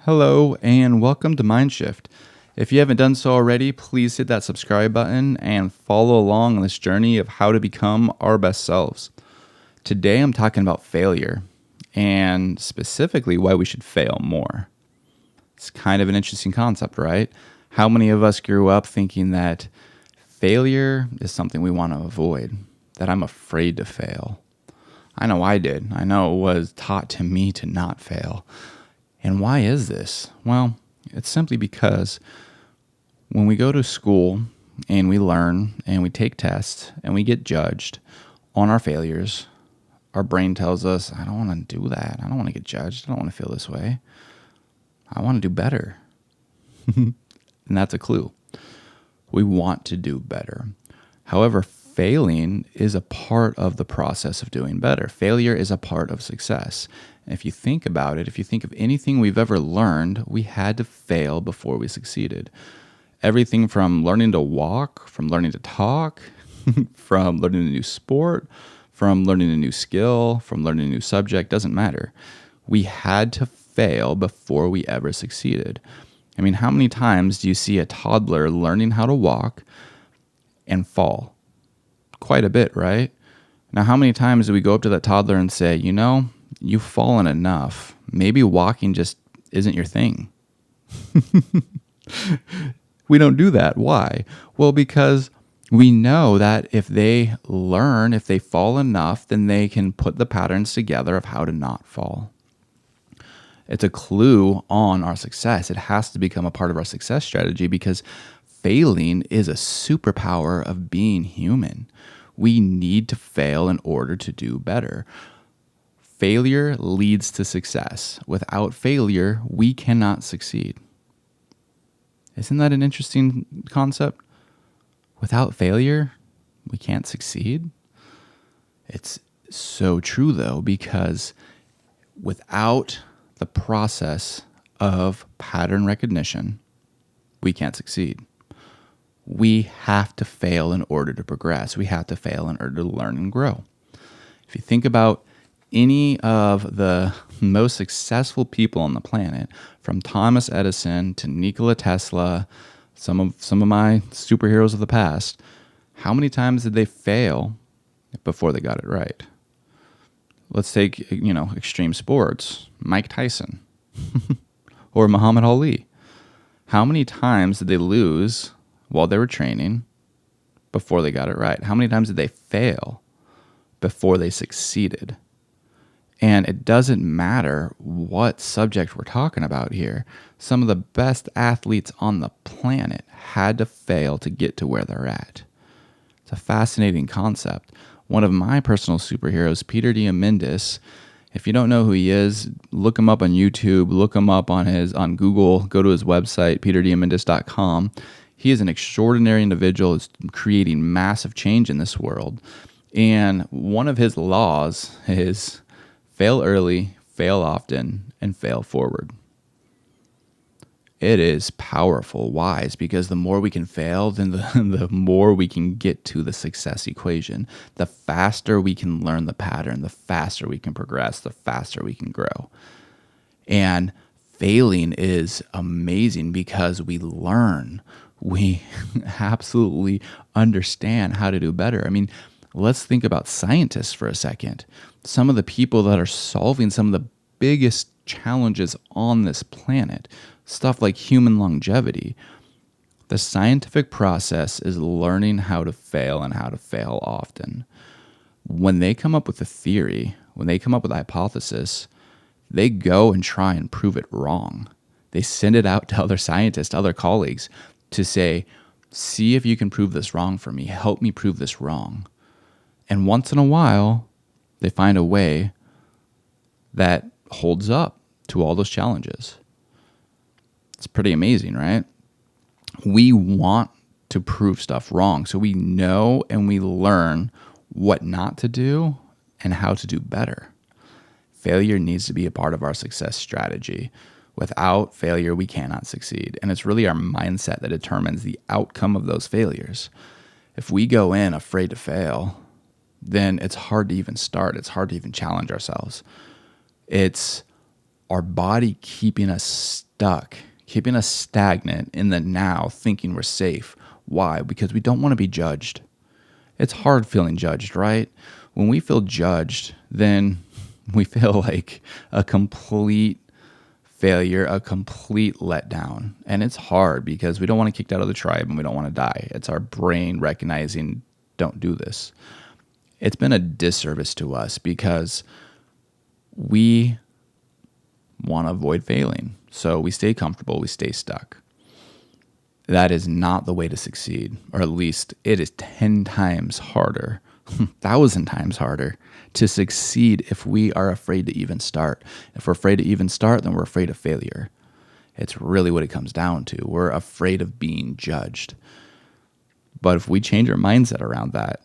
Hello and welcome to Mindshift. If you haven't done so already, please hit that subscribe button and follow along on this journey of how to become our best selves. Today I'm talking about failure and specifically why we should fail more. It's kind of an interesting concept, right? How many of us grew up thinking that failure is something we want to avoid, that I'm afraid to fail? I know I did. I know it was taught to me to not fail. And why is this? Well, it's simply because when we go to school and we learn and we take tests and we get judged on our failures, our brain tells us, I don't want to do that. I don't want to get judged. I don't want to feel this way. I want to do better. And that's a clue. We want to do better. However, failing is a part of the process of doing better. Failure is a part of success. And if you think about it, if you think of anything we've ever learned, we had to fail before we succeeded. Everything from learning to walk, from learning to talk, from learning a new sport, from learning a new skill, from learning a new subject, doesn't matter. We had to fail before we ever succeeded. I mean, how many times do you see a toddler learning how to walk and fall? Quite a bit, right? Now, how many times do we go up to that toddler and say, you've fallen enough. Maybe walking just isn't your thing. We don't do that. Why? Well, because we know that if they learn, if they fall enough, then they can put the patterns together of how to not fall. It's a clue on our success. It has to become a part of our success strategy because failing is a superpower of being human. We need to fail in order to do better. Failure leads to success. Without failure, we cannot succeed. Isn't that an interesting concept? Without failure, we can't succeed. It's so true, though, because without the process of pattern recognition, we can't succeed. We have to fail in order to progress. We have to fail in order to learn and grow. If you think about any of the most successful people on the planet, from Thomas Edison to Nikola Tesla, some of my superheroes of the past, how many times did they fail before they got it right? Let's take, extreme sports, Mike Tyson or Muhammad Ali. How many times did they lose while they were training before they got it right? How many times did they fail before they succeeded? And it doesn't matter what subject we're talking about here. Some of the best athletes on the planet had to fail to get to where they're at. It's a fascinating concept. One of my personal superheroes, Peter Diamandis, if you don't know who he is, look him up on YouTube, look him up on Google, go to his website, peterdiamandis.com. He is an extraordinary individual who's creating massive change in this world. And one of his laws is fail early, fail often, and fail forward. It is powerful. Why? It's because the more we can fail, then the more we can get to the success equation. The faster we can learn the pattern, the faster we can progress, the faster we can grow. And failing is amazing because we learn. We absolutely understand how to do better. I mean, let's think about scientists for a second. Some of the people that are solving some of the biggest challenges on this planet, stuff like human longevity. The scientific process is learning how to fail and how to fail often. When they come up with a theory, when they come up with a hypothesis, they go and try and prove it wrong. They send it out to other scientists, other colleagues, to say, see if you can prove this wrong for me. Help me prove this wrong. And once in a while, they find a way that holds up to all those challenges. It's pretty amazing, right? We want to prove stuff wrong, so we know and we learn what not to do and how to do better. Failure needs to be a part of our success strategy. Without failure, we cannot succeed. And it's really our mindset that determines the outcome of those failures. If we go in afraid to fail, then it's hard to even start. It's hard to even challenge ourselves. It's our body keeping us stuck, keeping us stagnant in the now, thinking we're safe. Why? Because we don't want to be judged. It's hard feeling judged, right? When we feel judged, then we feel like a complete failure, a complete letdown. And it's hard because we don't want to get kicked out of the tribe and we don't want to die. It's our brain recognizing, don't do this. It's been a disservice to us because we want to avoid failing. So we stay comfortable, we stay stuck. That is not the way to succeed, or at least it is 10 times harder, 1,000 times harder to succeed if we are afraid to even start. If we're afraid to even start, then we're afraid of failure. It's really what it comes down to. We're afraid of being judged. But if we change our mindset around that,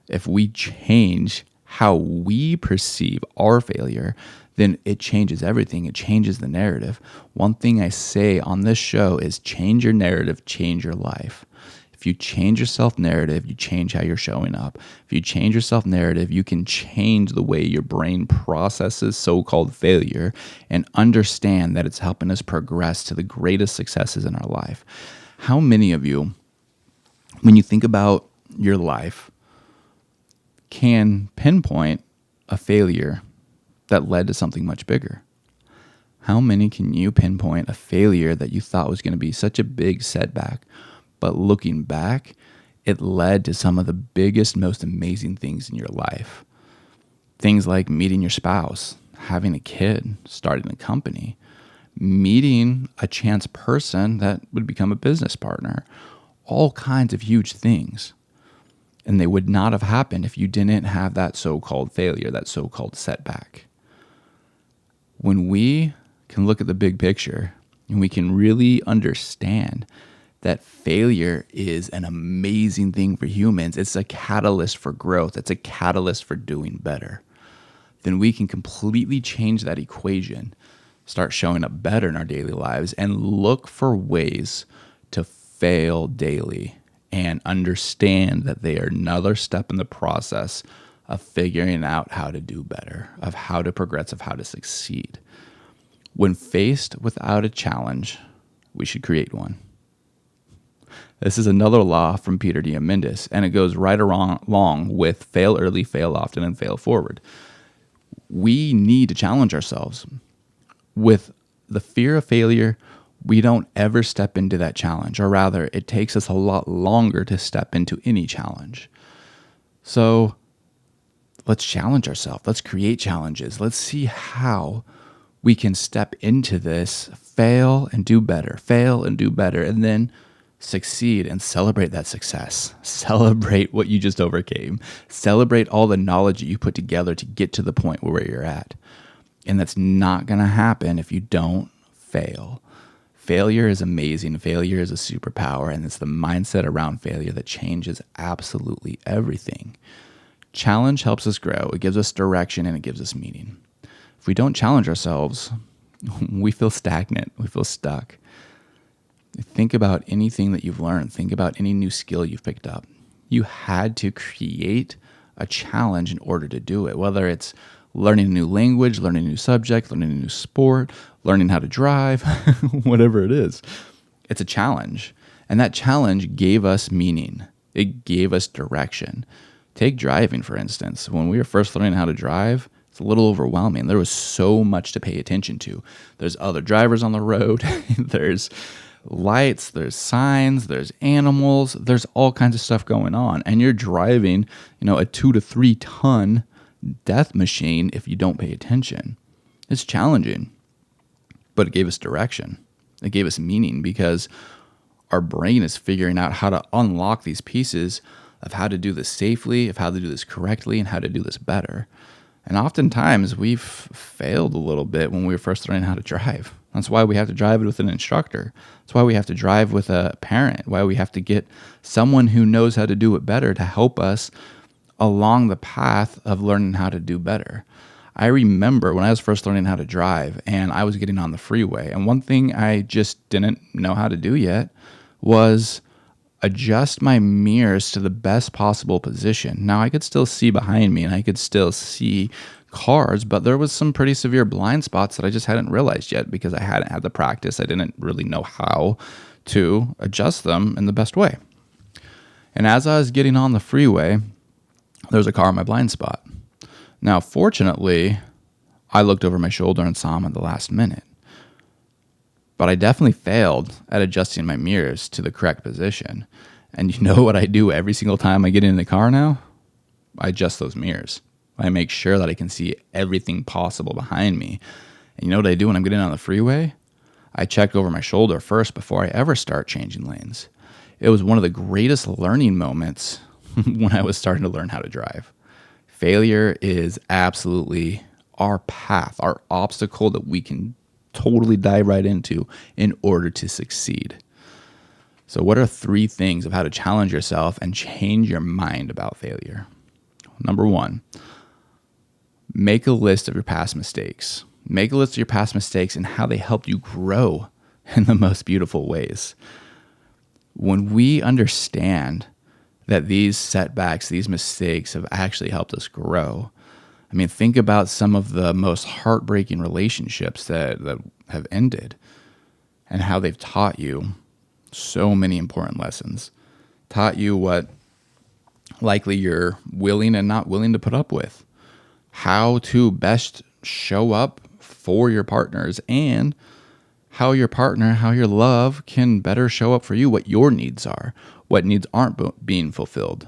if we change how we perceive our failure, then it changes everything. It changes the narrative. One thing I say on this show is change your narrative, change your life. If you change your self-narrative, you change how you're showing up. If you change your self-narrative, you can change the way your brain processes so-called failure and understand that it's helping us progress to the greatest successes in our life. How many of you, when you think about your life, can pinpoint a failure that led to something much bigger? How many can you pinpoint a failure that you thought was going to be such a big setback, but looking back, it led to some of the biggest, most amazing things in your life? Things like meeting your spouse, having a kid, starting a company, meeting a chance person that would become a business partner, all kinds of huge things. And they would not have happened if you didn't have that so-called failure, that so-called setback. When we can look at the big picture and we can really understand that failure is an amazing thing for humans, it's a catalyst for growth, it's a catalyst for doing better, then we can completely change that equation, start showing up better in our daily lives, and look for ways to fail daily and understand that they are another step in the process of figuring out how to do better, of how to progress, of how to succeed. When faced without a challenge, we should create one. This is another law from Peter Diamandis, and it goes right along with fail early, fail often, and fail forward. We need to challenge ourselves. With the fear of failure, we don't ever step into that challenge, or rather, it takes us a lot longer to step into any challenge. So let's challenge ourselves. Let's create challenges. Let's see how we can step into this, fail and do better, and then succeed and celebrate that success. Celebrate what you just overcame. Celebrate all the knowledge that you put together to get to the point where you're at. And that's not going to happen if you don't fail. Failure is amazing. Failure is a superpower, and it's the mindset around failure that changes absolutely everything. Challenge helps us grow. It gives us direction and it gives us meaning. If we don't challenge ourselves, we feel stagnant. We feel stuck. Think about anything that you've learned. Think about any new skill you've picked up. You had to create a challenge in order to do it, whether it's learning a new language, learning a new subject, learning a new sport, learning how to drive, whatever it is. It's a challenge. And that challenge gave us meaning. It gave us direction. Take driving, for instance. When we were first learning how to drive, it's a little overwhelming. There was so much to pay attention to. There's other drivers on the road. There's lights, there's signs, there's animals, there's all kinds of stuff going on. And you're driving, a 2 to 3 ton death machine if you don't pay attention. It's challenging, but it gave us direction. It gave us meaning because our brain is figuring out how to unlock these pieces of how to do this safely, of how to do this correctly, and how to do this better. And oftentimes we've failed a little bit when we were first learning how to drive. That's why we have to drive it with an instructor. That's why we have to drive with a parent, why we have to get someone who knows how to do it better to help us along the path of learning how to do better. I remember when I was first learning how to drive and I was getting on the freeway, and one thing I just didn't know how to do yet was adjust my mirrors to the best possible position. Now I could still see behind me and I could still see cars, but there was some pretty severe blind spots that I just hadn't realized yet because I hadn't had the practice. I didn't really know how to adjust them in the best way. And as I was getting on the freeway, there was a car in my blind spot. Now, fortunately, I looked over my shoulder and saw him at the last minute. But I definitely failed at adjusting my mirrors to the correct position. And you know what I do every single time I get in the car now? I adjust those mirrors. I make sure that I can see everything possible behind me. And you know what I do when I'm getting on the freeway? I check over my shoulder first before I ever start changing lanes. It was one of the greatest learning moments when I was starting to learn how to drive. Failure is absolutely our path, our obstacle that we can totally dive right into in order to succeed. So what are 3 things of how to challenge yourself and change your mind about failure? Number 1, make a list of your past mistakes. Make a list of your past mistakes and how they helped you grow in the most beautiful ways. When we understand that these setbacks, these mistakes have actually helped us grow, I mean, think about some of the most heartbreaking relationships that have ended and how they've taught you so many important lessons. Taught you what likely you're willing and not willing to put up with. How to best show up for your partners and how your partner, how your love can better show up for you, what your needs are, what needs aren't being fulfilled.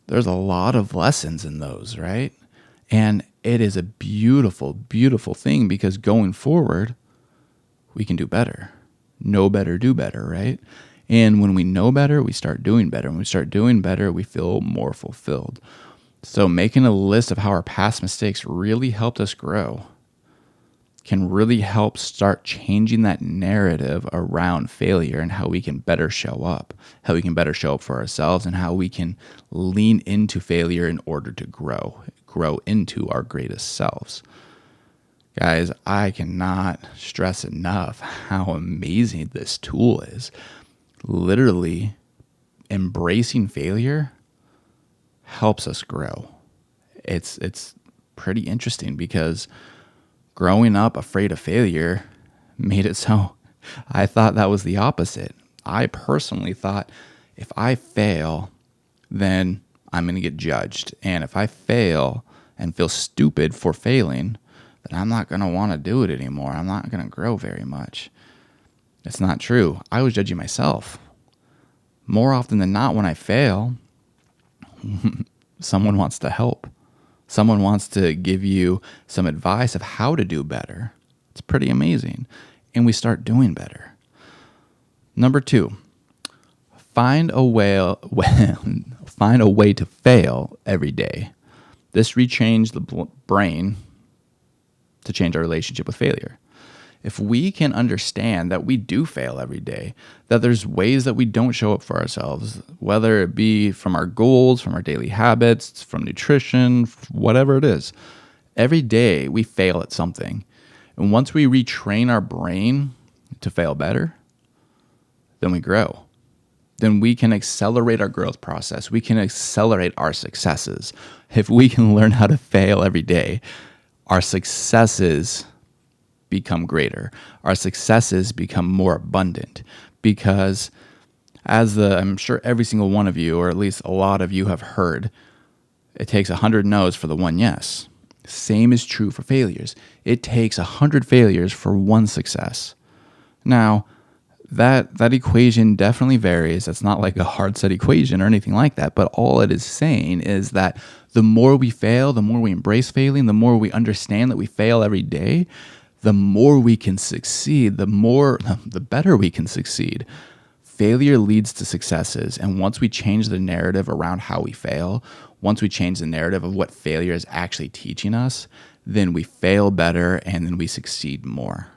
There's a lot of lessons in those, right? And it is a beautiful, beautiful thing because going forward, we can do better. Know better, do better, right? And when we know better, we start doing better. When we start doing better, we feel more fulfilled. So making a list of how our past mistakes really helped us grow can really help start changing that narrative around failure and how we can better show up, how we can better show up for ourselves, and how we can lean into failure in order to grow into our greatest selves. Guys, I cannot stress enough how amazing this tool is. Literally, embracing failure helps us grow. It's pretty interesting because growing up afraid of failure made it so I thought that was the opposite. I personally thought if I fail, then I'm going to get judged. And if I fail and feel stupid for failing, then I'm not going to want to do it anymore. I'm not going to grow very much. It's not true. I was judging myself. More often than not, when I fail, someone wants to help. Someone wants to give you some advice of how to do better. It's pretty amazing. And we start doing better. Number 2, find a way to fail every day. This retrains the brain to change our relationship with failure. If we can understand that we do fail every day, that there's ways that we don't show up for ourselves, whether it be from our goals, from our daily habits, from nutrition, whatever it is, every day we fail at something. And once we retrain our brain to fail better, then we grow. Then we can accelerate our growth process. We can accelerate our successes. If we can learn how to fail every day, our successes become greater. Our successes become more abundant because I'm sure every single one of you, or at least a lot of you have heard, it takes 100 no's for the one yes. Same is true for failures. It takes 100 failures for one success. Now, that equation definitely varies. It's not like a hard set equation or anything like that, but all it is saying is that the more we fail, the more we embrace failing, the more we understand that we fail every day, the more we can succeed, the better we can succeed. Failure leads to successes. And once we change the narrative around how we fail, once we change the narrative of what failure is actually teaching us, then we fail better and then we succeed more.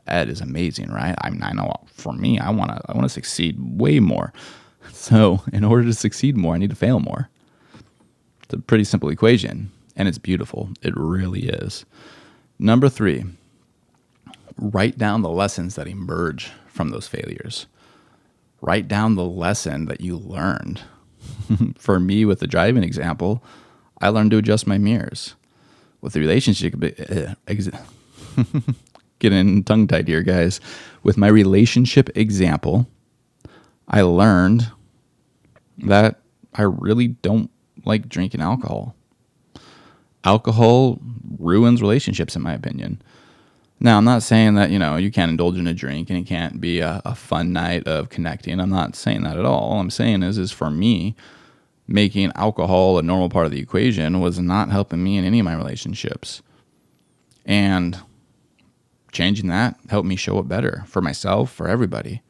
That is amazing, right? I know for me, I want to succeed way more. So in order to succeed more, I need to fail more. It's a pretty simple equation, and it's beautiful. It really is. Number 3, write down the lessons that emerge from those failures. Write down the lesson that you learned. For me, with the driving example, I learned to adjust my mirrors. with the relationship, getting tongue tied here, guys. With my relationship example, I learned that I really don't like drinking alcohol. Alcohol ruins relationships, in my opinion. Now, I'm not saying that, you can't indulge in a drink and it can't be a fun night of connecting. I'm not saying that at all. All I'm saying is for me, making alcohol a normal part of the equation was not helping me in any of my relationships. And changing that helped me show up better for myself, for everybody.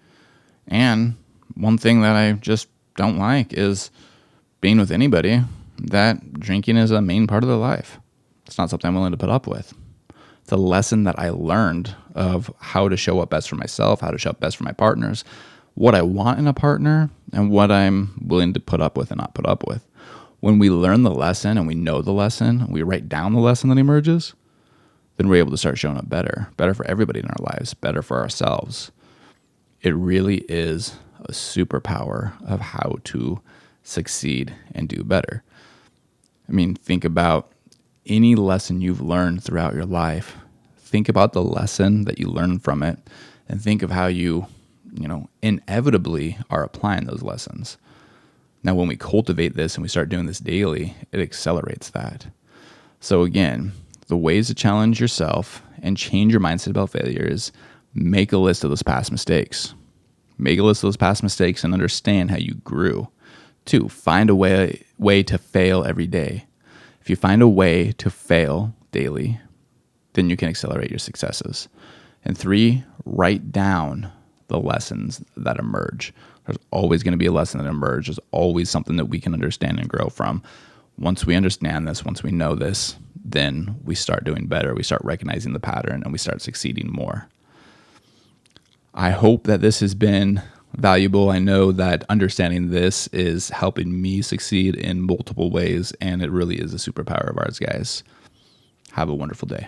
And one thing that I just don't like is being with anybody that drinking is a main part of their life. It's not something I'm willing to put up with. It's a lesson that I learned of how to show up best for myself, how to show up best for my partners, what I want in a partner, and what I'm willing to put up with and not put up with. When we learn the lesson and we know the lesson, we write down the lesson that emerges, then we're able to start showing up better for everybody in our lives, better for ourselves. It really is a superpower of how to succeed and do better. I mean, think about any lesson you've learned throughout your life. Think about the lesson that you learned from it and think of how you inevitably are applying those lessons. Now, when we cultivate this and we start doing this daily, it accelerates that. So again, the ways to challenge yourself and change your mindset about failure is make a list of those past mistakes. Make a list of those past mistakes and understand how you grew. 2, find a way to fail every day. If you find a way to fail daily, then you can accelerate your successes. And 3, write down the lessons that emerge. There's always going to be a lesson that emerges. There's always something that we can understand and grow from. Once we understand this, once we know this, then we start doing better. We start recognizing the pattern and we start succeeding more. I hope that this has been valuable. I know that understanding this is helping me succeed in multiple ways, and it really is a superpower of ours, guys. Have a wonderful day.